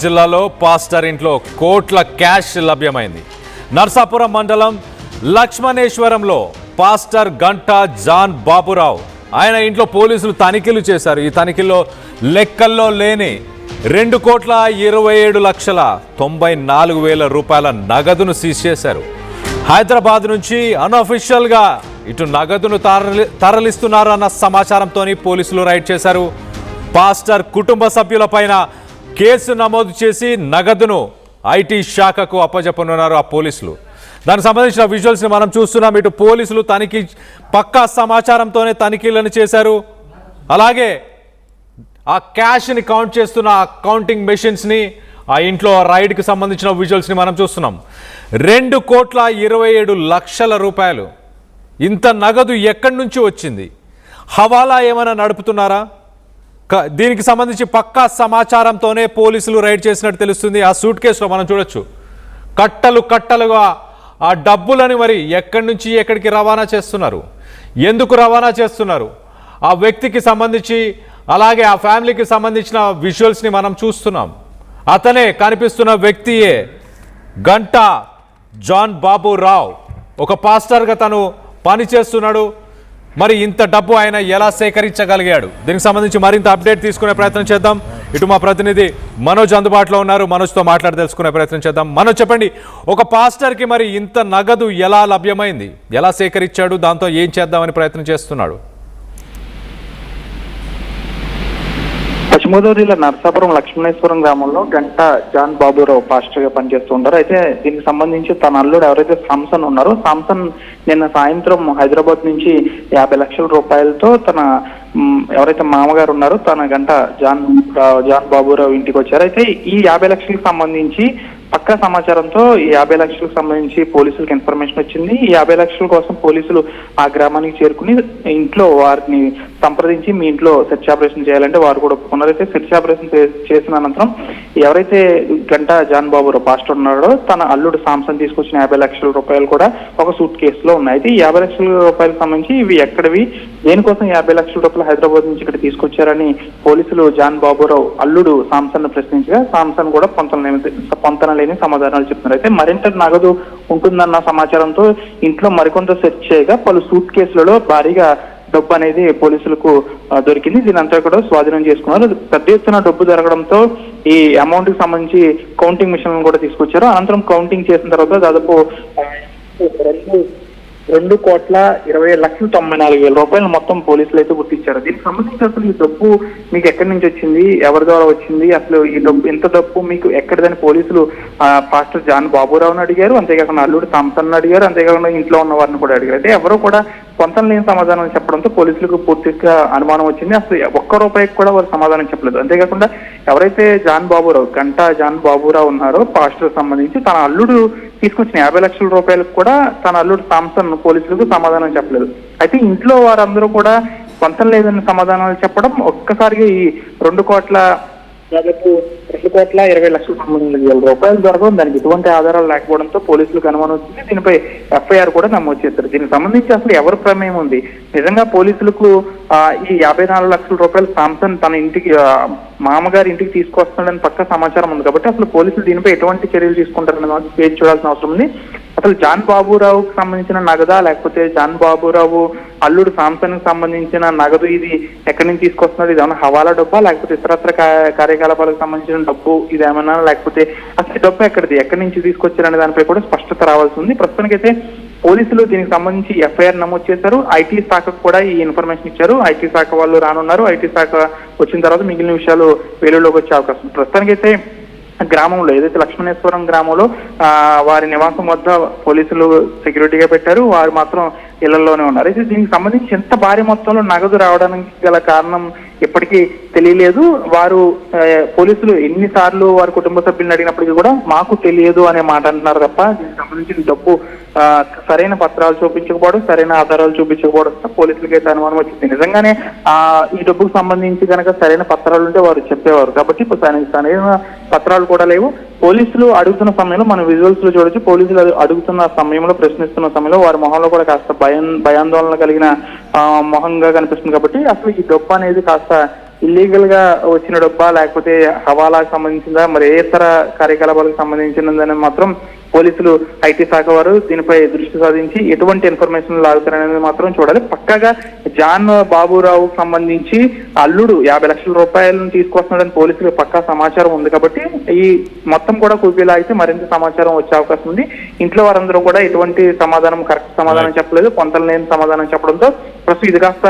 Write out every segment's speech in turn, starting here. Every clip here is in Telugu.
జిల్లాలో పాస్టర్ ఇంట్లో కోట్ల క్యాష్ లభ్యమైంది. నర్సాపురం మండలం లక్ష్మణేశ్వరంలో పాస్టర్ గంటా జాన్ బాబురావు ఆయన ఇంట్లో పోలీసులు తనిఖీలు చేశారు. ఈ తనిఖీల్లో లెక్కల్లో లేని 2,27,94,000 రూపాయల నగదును సీజ్ చేశారు. హైదరాబాద్ నుంచి అన్అఫీషియల్గా ఇటు నగదును తరలిస్తున్నారన్న సమాచారంతో పోలీసులు రైడ్ చేశారు. పాస్టర్ కుటుంబ సభ్యులపైన కేసు నమోదు చేసి నగదును ఐటీ శాఖకు అప్పజెప్పనున్నారు ఆ పోలీసులు. దానికి సంబంధించిన విజువల్స్ని మనం చూస్తున్నాం. ఇటు పోలీసులు తనిఖీ పక్కా సమాచారంతోనే తనిఖీలను చేశారు. అలాగే ఆ క్యాష్ని కౌంట్ చేస్తున్న ఆ కౌంటింగ్ మెషిన్స్ని ఆ ఇంట్లో రైడ్కి సంబంధించిన విజువల్స్ని మనం చూస్తున్నాం. 2,27,00,000 రూపాయలు. ఇంత నగదు ఎక్కడి నుంచి వచ్చింది? హవాలా ఏమైనా నడుపుతున్నారా? దీనికి సంబంధించి పక్కా సమాచారంతోనే పోలీసులు రైడ్ చేసినట్టు తెలుస్తుంది. ఆ సూట్ కేసులో మనం చూడొచ్చు కట్టలు కట్టలుగా ఆ డబ్బులని మరి ఎక్కడి నుంచి ఎక్కడికి రవాణా చేస్తున్నారు, ఎందుకు రవాణా చేస్తున్నారు, ఆ వ్యక్తికి సంబంధించి అలాగే ఆ ఫ్యామిలీకి సంబంధించిన విజువల్స్ని మనం చూస్తున్నాం. అతనే కనిపిస్తున్న వ్యక్తియే గంటా జాన్ బాబురావు. ఒక పాస్టర్గా తను పనిచేస్తున్నాడు. మరి ఇంత డబ్బు ఆయన ఎలా సేకరించగలిగాడు? దీనికి సంబంధించి మరింత అప్డేట్ తీసుకునే ప్రయత్నం చేద్దాం. ఇటు మా ప్రతినిధి మనోజ్ అందుబాటులో ఉన్నారు. మనోజ్తో మాట్లాడి తెలుసుకునే ప్రయత్నం చేద్దాం. మనోజ్, చెప్పండి, ఒక పాస్టర్కి మరి ఇంత నగదు ఎలా లభ్యమైంది, ఎలా సేకరించాడు, దాంతో ఏం చేద్దామని ప్రయత్నం చేస్తున్నాడు? పశ్చిమ గోదావరి జిల్లా నర్సాపురం లక్ష్మణేశ్వరం గ్రామంలో గంటా జాన్ బాబురావు పాస్టర్ గా పనిచేస్తూ ఉంటారు. అయితే దీనికి సంబంధించి తన అల్లుడు ఎవరైతే సామ్సన్ ఉన్నారో, సామ్సన్ నిన్న సాయంత్రం హైదరాబాద్ నుంచి 50 లక్షల రూపాయలతో తన ఎవరైతే మామగారు ఉన్నారో తన గంటా జాన్ బాబురావు ఇంటికి వచ్చారు. అయితే ఈ 50 లక్షలకు సంబంధించి పక్కా సమాచారంతో ఈ 50 లక్షలకు సంబంధించి పోలీసులకు ఇన్ఫర్మేషన్ వచ్చింది. ఈ 50 లక్షల కోసం పోలీసులు ఆ గ్రామానికి చేరుకుని ఇంట్లో వారిని సంప్రదించి మీ ఇంట్లో సెర్చ్ ఆపరేషన్ చేయాలంటే వారు కూడా ఒప్పుకున్నారు. అయితే సెర్చ్ ఆపరేషన్ చేసిన అనంతరం ఎవరైతే గంటా జాన్ బాబురావు పాస్టర్ ఉన్నాడో తన అల్లుడు సామ్సన్ తీసుకొచ్చిన 50 లక్షల రూపాయలు కూడా ఒక సూట్ కేసులో ఉన్నాయి. అయితే ఈ 50 లక్షల రూపాయలకు సంబంధించి ఇవి ఎక్కడివి, దేనికోసం 50 లక్షల రూపాయలు హైదరాబాద్ నుంచి ఇక్కడ తీసుకొచ్చారని పోలీసులు జాన్ బాబురావు అల్లుడు సామ్సన్ ప్రశ్నించగా సామ్సన్ కూడా పొంతన లేని సమాధానాలు చెప్తున్నారు. అయితే మరింత నగదు ఉంటుందన్న సమాచారంతో ఇంట్లో మరికొంత సెర్చ్ చేయగా పలు సూట్ కేసులలో భారీగా డబ్బు అనేది పోలీసులకు దొరికింది. దీనంతా కూడా స్వాధీనం చేసుకున్నారు. పెద్ద ఎత్తున డబ్బు దొరకడంతో ఈ అమౌంట్ కి సంబంధించి కౌంటింగ్ మిషన్ కూడా తీసుకొచ్చారు. అనంతరం కౌంటింగ్ చేసిన తర్వాత దాదాపు 2,20,94,000 రూపాయలు మొత్తం పోలీసులు అయితే గుర్తించారు. దీనికి సంబంధించి అసలు ఈ డబ్బు మీకు ఎక్కడి నుంచి వచ్చింది, ఎవరి ద్వారా వచ్చింది, అసలు ఈ డబ్బు ఇంత డబ్బు మీకు ఎక్కడిదని పోలీసులు పాస్టర్ జాన్ బాబురావుని అడిగారు. అంతేకాకుండా అల్లుడు సామ్సన్ అడిగారు. అంతేకాకుండా ఇంట్లో ఉన్న వారిని కూడా అడిగారు. అయితే ఎవరు కూడా పొంతం లేని సమాధానం చెప్పడంతో పోలీసులకు పూర్తిగా అనుమానం వచ్చింది. అసలు ఒక్క రూపాయికి కూడా వారు సమాధానం చెప్పలేదు. అంతేకాకుండా ఎవరైతే గంటా జాన్ బాబురావు ఉన్నారో పాస్టర్ సంబంధించి తన అల్లుడు తీసుకొచ్చిన 50 లక్షల రూపాయలకు కూడా తన అల్లుడు సామ్సన్ పోలీసులకు సమాధానం చెప్పలేదు. అయితే ఇంట్లో వారందరూ కూడా పొంతం లేదని సమాధానాలు చెప్పడం ఒక్కసారిగా ఈ 2,20,00,000 రూపాయలు దొరకడం, దానికి ఎటువంటి ఆధారాలు లేకపోవడంతో పోలీసులకు అనుమానం వచ్చింది. దీనిపై ఎఫ్ఐఆర్ కూడా నమోదు చేశారు. దీనికి సంబంధించి అసలు ఎవరి ప్రమేయం ఉంది, నిజంగా పోలీసులకు ఈ 54 లక్షల రూపాయలు సామ్సన్ తన ఇంటికి మామగారి ఇంటికి తీసుకొస్తున్నాడని పక్క సమాచారం ఉంది. కాబట్టి అసలు పోలీసులు దీనిపై ఎటువంటి చర్యలు తీసుకుంటారని వేచి చూడాల్సిన అవసరం ఉంది. అసలు జాన్ బాబురావుకి సంబంధించిన నగదా, లేకపోతే జాన్ బాబురావు అల్లుడు సామ్సన్ కి సంబంధించిన నగదు ఇది ఎక్కడి నుంచి తీసుకొస్తున్నది, ఇది ఏమైనా హవాలా డబ్బా, లేకపోతే ఇతరత్ర కార్యకలాపాలకు సంబంధించిన డబ్బు ఇదేమన్నా, లేకపోతే అసలు డబ్బు ఎక్కడి నుంచి తీసుకొచ్చారనే దానిపై కూడా స్పష్టత రావాల్సి ఉంది. ప్రస్తుతానికైతే పోలీసులు దీనికి సంబంధించి ఎఫ్ఐఆర్ నమోదు చేశారు. ఐటీ శాఖకు కూడా ఈ ఇన్ఫర్మేషన్ ఇచ్చారు. ఐటీ శాఖ వాళ్ళు రానున్నారు. ఐటీ శాఖ వచ్చిన తర్వాత మిగిలిన విషయాలు వెలుగులోకి వచ్చే అవకాశం. ప్రస్తుతానికైతే గ్రామంలో ఏదైతే లక్ష్మణేశ్వరం గ్రామంలో వారి నివాసం వద్ద పోలీసులు సెక్యూరిటీగా పెట్టారు. వారు మాత్రం ఇళ్లలోనే ఉన్నారు. అయితే దీనికి సంబంధించి ఎంత భారీ మొత్తంలో నగదు రావడానికి గల కారణం ఇప్పటికీ తెలియలేదు. వారు పోలీసులు ఎన్నిసార్లు వారి కుటుంబ సభ్యులను అడిగినప్పటికీ కూడా మాకు తెలియదు అనే మాట అంటున్నారు తప్ప దీనికి సంబంధించిన డబ్బు సరైన పత్రాలు చూపించకపోవడం, సరైన ఆధారాలు చూపించకపోవడం పోలీసులకి అయితే అనుమానం వచ్చింది. నిజంగానే ఈ డబ్బుకు సంబంధించి కనుక సరైన పత్రాలు ఉంటే వారు చెప్పేవారు. కాబట్టి సరైన పత్రాలు కూడా లేవు. పోలీసులు అడుగుతున్న సమయంలో మనం విజువల్స్ లో చూడొచ్చు. పోలీసులు అడుగుతున్న సమయంలో, ప్రశ్నిస్తున్న సమయంలో వారి మొహంలో కూడా కాస్త భయాందోళన కలిగిన మొహంగా కనిపిస్తుంది. కాబట్టి అసలు ఈ డబ్బు అనేది కాస్త ఇల్లీగల్ గా వచ్చిన డబ్బా లేకపోతే హవాలాకు సంబంధించిందా మరి ఏ ఇతర కార్యకలాపాలకు సంబంధించినదని మాత్రం పోలీసులు ఐటీ శాఖ వారు దీనిపై దృష్టి సాధించి ఎటువంటి ఇన్ఫర్మేషన్ లాగుతారనేది మాత్రం చూడాలి. పక్కాగా జాన్ బాబురావుకు సంబంధించి అల్లుడు 50 లక్షల రూపాయలను తీసుకొస్తున్నాడని పోలీసులకు పక్కా సమాచారం ఉంది కాబట్టి ఈ మొత్తం కూడా కూపీలాగితే మరింత సమాచారం వచ్చే అవకాశం ఉంది. ఇంట్లో వారందరూ కూడా ఎటువంటి కరెక్ట్ సమాధానం చెప్పలేదు, కొంతలేని సమాధానం చెప్పడంతో ప్రస్తుతం ఇది కాస్త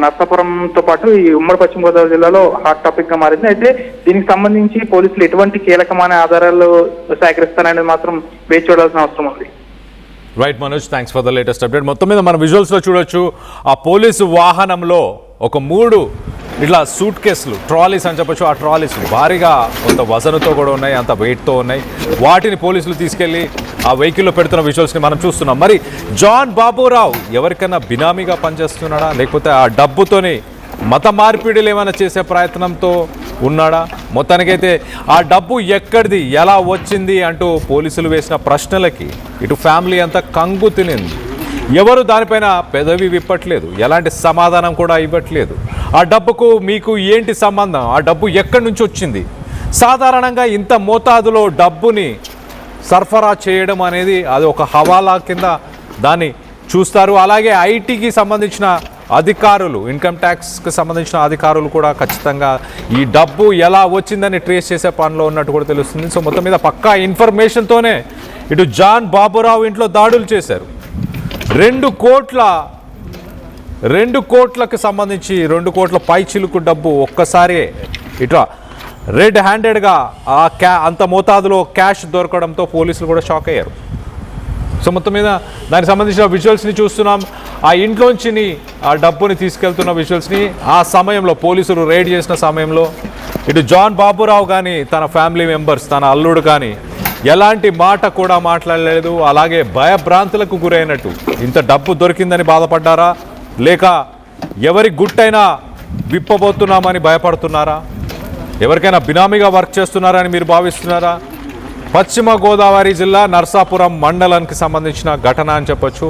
నర్సాపురంతో పాటు ఈ ఉమ్మడి పశ్చిమ గోదావరి జిల్లాలో హాట్ టాపిక్ గా మారింది. అయితే దీనికి సంబంధించి పోలీసులు ఎటువంటి కీలకమైన ఆధారాలు సేకరిస్తారనేది మాత్రం వేచి చూడాల్సిన అవసరం ఉంది. Right Manoj, thanks for the latest update. మొత్తం మీద మనం విజువల్స్లో చూడొచ్చు ఆ పోలీసు వాహనంలో ఒక 3 ఇట్లా సూట్ కేసులు, ట్రాలీస్ అని చెప్పొచ్చు. ఆ ట్రాలీస్ భారీగా కొంత వజనుతో కూడా ఉన్నాయి, అంత వెయిట్తో ఉన్నాయి. వాటిని పోలీసులు తీసుకెళ్లి ఆ వెహికల్లో పెడుతున్న విజువల్స్ని మనం చూస్తున్నాం. మరి జాన్ బాబురావు ఎవరికైనా బినామీగా పనిచేస్తున్నాడా, లేకపోతే ఆ డబ్బుతోని మత మార్పిడిలు ఏమైనా చేసే ప్రయత్నంతో ఉన్నాడా? మొత్తానికైతే ఆ డబ్బు ఎక్కడిది, ఎలా వచ్చింది అంటూ పోలీసులు వేసిన ప్రశ్నలకి ఇటు ఫ్యామిలీ అంతా కంగు తినింది. ఎవరు దానిపైన పెదవి విప్పట్లేదు, ఎలాంటి సమాధానం కూడా ఇవ్వట్లేదు. ఆ డబ్బుకు మీకు ఏంటి సంబంధం, ఆ డబ్బు ఎక్కడి నుంచి వచ్చింది? సాధారణంగా ఇంత మోతాదులో డబ్బుని సరఫరా చేయడం అనేది అది ఒక హవాలా కింద దాన్ని చూస్తారు. అలాగే ఐటీకి సంబంధించిన అధికారులు, ఇన్కమ్ ట్యాక్స్కి సంబంధించిన అధికారులు కూడా ఖచ్చితంగా ఈ డబ్బు ఎలా వచ్చిందని ట్రేస్ చేసే పనిలో ఉన్నట్టు కూడా తెలుస్తుంది. సో మొత్తం మీద పక్కా ఇన్ఫర్మేషన్తోనే ఇటు జాన్ బాబురావు ఇంట్లో దాడులు చేశారు. 2 కోట్లకు సంబంధించి 2 కోట్ల పైచిలుకు డబ్బు ఒక్కసారి ఇట్లా రెడ్ హ్యాండెడ్గా అంత మోతాదులో క్యాష్ దొరకడంతో పోలీసులు కూడా షాక్ అయ్యారు. సో మొత్తం మీద దానికి సంబంధించిన విజువల్స్ని చూస్తున్నాం. ఆ ఇంట్లోంచి ఆ డబ్బుని తీసుకెళ్తున్న విజువల్స్ని ఆ సమయంలో పోలీసులు రైడ్ చేసిన సమయంలో ఇటు జాన్ బాబురావు కానీ తన ఫ్యామిలీ మెంబర్స్, తన అల్లుడు కానీ ఎలాంటి మాట కూడా మాట్లాడలేదు. అలాగే భయభ్రాంతులకు గురైనట్టు ఇంత డబ్బు దొరికిందని బాధపడ్డారా, లేక ఎవరి గుట్టైనా విప్పబోతున్నామని భయపడుతున్నారా, ఎవరికైనా బినామీగా వర్క్ చేస్తున్నారని మీరు భావిస్తున్నారా? పశ్చిమ గోదావరి జిల్లా నర్సాపురం మండలానికి సంబంధించిన ఘటన అని చెప్పొచ్చు.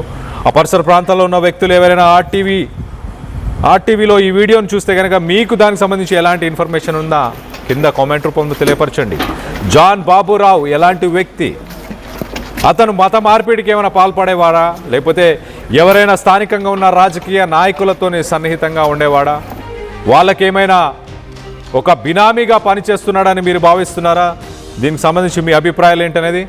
ఆ పరిసర ప్రాంతాల్లో ఉన్న వ్యక్తులు ఎవరైనా ఆర్టీవీలో ఈ వీడియోని చూస్తే కనుక మీకు దానికి సంబంధించి ఎలాంటి ఇన్ఫర్మేషన్ ఉందా కింద కామెంట్ రూపంలో తెలియపరచండి. జాన్ బాబురావు ఎలాంటి వ్యక్తి? అతను మత మార్పిడికి ఏమైనా పాల్పడేవాడా, లేకపోతే ఎవరైనా స్థానికంగా ఉన్న రాజకీయ నాయకులతోనే సన్నిహితంగా ఉండేవాడా? వాళ్ళకేమైనా ఒక బినామీగా పనిచేస్తున్నాడని మీరు భావిస్తున్నారా? దీనికి సంబంధించి మీ అభిప్రాయాలు ఏంటనేది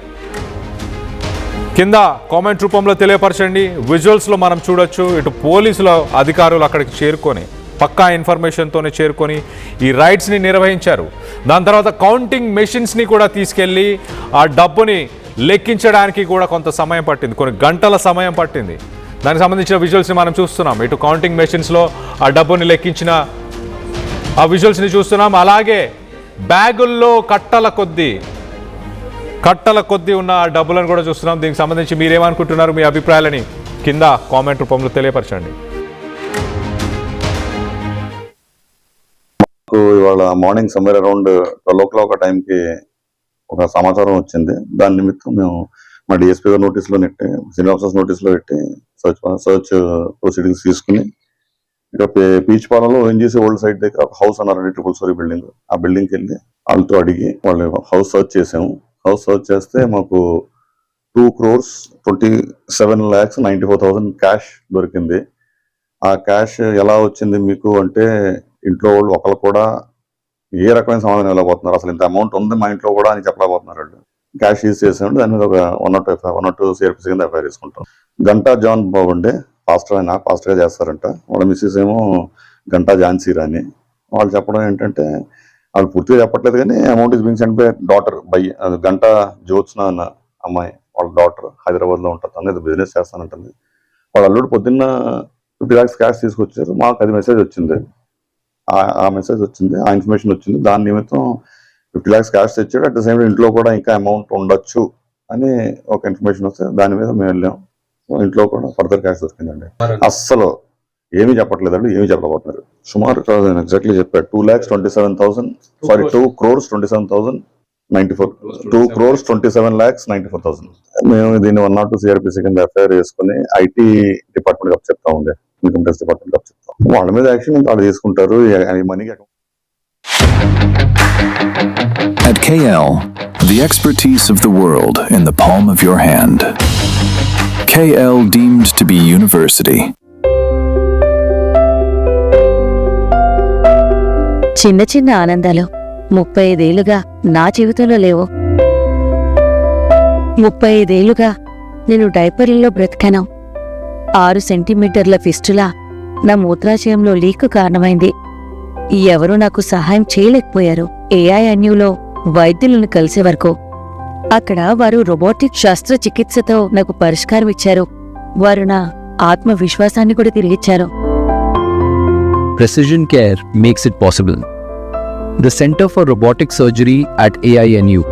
కింద కామెంట్ రూపంలో తెలియపరచండి. విజువల్స్లో మనం చూడొచ్చు ఇటు పోలీసుల అధికారులు అక్కడికి చేరుకొని పక్కా ఇన్ఫర్మేషన్తోనే చేరుకొని ఈ రైడ్స్ని నిర్వహించారు. దాని తర్వాత కౌంటింగ్ మెషిన్స్ని కూడా తీసుకెళ్ళి ఆ డబ్బుని లెక్కించడానికి కూడా కొంత సమయం పట్టింది, కొన్ని గంటల సమయం పట్టింది. దానికి సంబంధించిన విజువల్స్ని మనం చూస్తున్నాం. ఇటు కౌంటింగ్ మెషిన్స్లో ఆ డబ్బుని లెక్కించిన ఆ విజువల్స్ని చూస్తున్నాం. అలాగే బ్యాగుల్లో కట్టల కొద్దీ ఉన్న ఆ డబ్బులను కూడా చూస్తున్నాం. దీనికి సంబంధించి మీరేమనుకుంటున్నారు, మీ అభిప్రాయాలని కింద కామెంట్ రూపంలో తెలియపరచండి. ఇవాళ మార్నింగ్ సమ్వేర్ అరౌండ్ 12 o'clock ఆ టైంకి ఒక సమాచారం వచ్చింది. దాని నిమిత్తం మేము మా డిఎస్పీ గారు నోటీస్లో నెట్టి, సీనియర్ ఆఫీసర్స్ నోటీస్లో పెట్టి సర్చ్ ప్రొసీడింగ్స్ తీసుకుని ఇక పీచ్పాలలో ఓఎన్జీసీ ఓల్డ్ సైట్ దగ్గర ఒక హౌస్ అన్నారండి, 3 story బిల్డింగ్. ఆ బిల్డింగ్కి వెళ్ళి వాళ్ళతో అడిగి వాళ్ళు హౌస్ సర్చ్ చేసాము. హౌస్ సర్చ్ చేస్తే మాకు 2,27,94,000 క్యాష్ దొరికింది. ఆ క్యాష్ ఎలా వచ్చింది మీకు అంటే ఇంట్లో వాళ్ళు ఒకళ్ళు కూడా ఏ రకమైన సమాధానం వెళ్ళబోతున్నారు, అసలు ఇంత అమౌంట్ ఉంది మా ఇంట్లో కూడా అని చెప్పలేకపోతున్నారు వాళ్ళు. క్యాష్ యూజ్ చేసామంటే దాని మీద ఒక 102 CRPC కింద ఎఫ్ఐఆర్ తీసుకుంటాం. గంటా జాన్ బాబు అండి పాస్టర్, ఆయన పాస్టర్గా చేస్తారంట. వాళ్ళ మిస్సెస్ ఏమో గంటా ఝాన్సీ రాణి. వాళ్ళు చెప్పడం ఏంటంటే వాళ్ళు పూర్తిగా చెప్పట్లేదు కానీ amount is being sent by daughter by Ganta Jyotsna అన్న అమ్మాయి, వాళ్ళ డాటర్ హైదరాబాద్లో ఉంటుంది, తను బిజినెస్ చేస్తానంటుంది. వాళ్ళ అల్లుడు పొద్దున్న 50 lakhs క్యాష్ తీసుకొచ్చారు. మాకు అది మెసేజ్ వచ్చింది, ఆ మెసేజ్ వచ్చింది, ఆ ఇన్ఫర్మేషన్ వచ్చింది. దాని నిమిత్తం 50 lakhs క్యాష్ తెచ్చాడు. అట్ ద సేమ్ టైం ఇంట్లో కూడా ఇంకా అమౌంట్ ఉండొచ్చు అని ఒక ఇన్ఫర్మేషన్ వస్తే దాని మీద మేము వెళ్ళాం. ఇంట్లో కూడా ఫర్దర్ క్యాష్ దొరికిందండి. అస్సలు ఏమీ చెప్పట్లేదండి, ఏమీ చెప్పలేకపోతున్నారు. సుమారు ఎగ్జాక్ట్లీ చెప్పారు 2,27,000 సారీ 2,27,094 2,27,94,000. మేము దీన్ని 102 CRPC కింద ఎఫ్ఐఆర్ వేసుకుని ఐటీ డిపార్ట్మెంట్ చెప్తా ఉండే, ఇన్కమ్ ట్యాక్స్ డిపార్ట్మెంట్ చెప్తాం. వాళ్ళ మీద యాక్షన్ వాళ్ళు తీసుకుంటారు. ఈ మనీకి At KL, the expertise of the world in the palm of your hand. KL deemed to be university. చిన్న చిన్న ఆనందాలు 35 ఏళ్లుగా నా జీవితంలో లేవు. 35 ఏళ్లుగా నేను డైపర్లలో బ్రతికాను. 6 సెంటీమీటర్ల ఫిస్టులా నా మూత్రాశయంలో లీకు కారణమైంది. ఎవరూ నాకు సహాయం చేయలేకపోయారు. AINUలో వైద్యులను కలిసే వరకు. అక్కడ వారు రోబోటిక్ శస్త్రచికిత్సతో నాకు పరిష్కారం ఇచ్చారు. వారు నా ఆత్మవిశ్వాసాన్ని కూడా తిరిగిచ్చారు. Precision care makes it possible. The Center for Robotic Surgery at AINU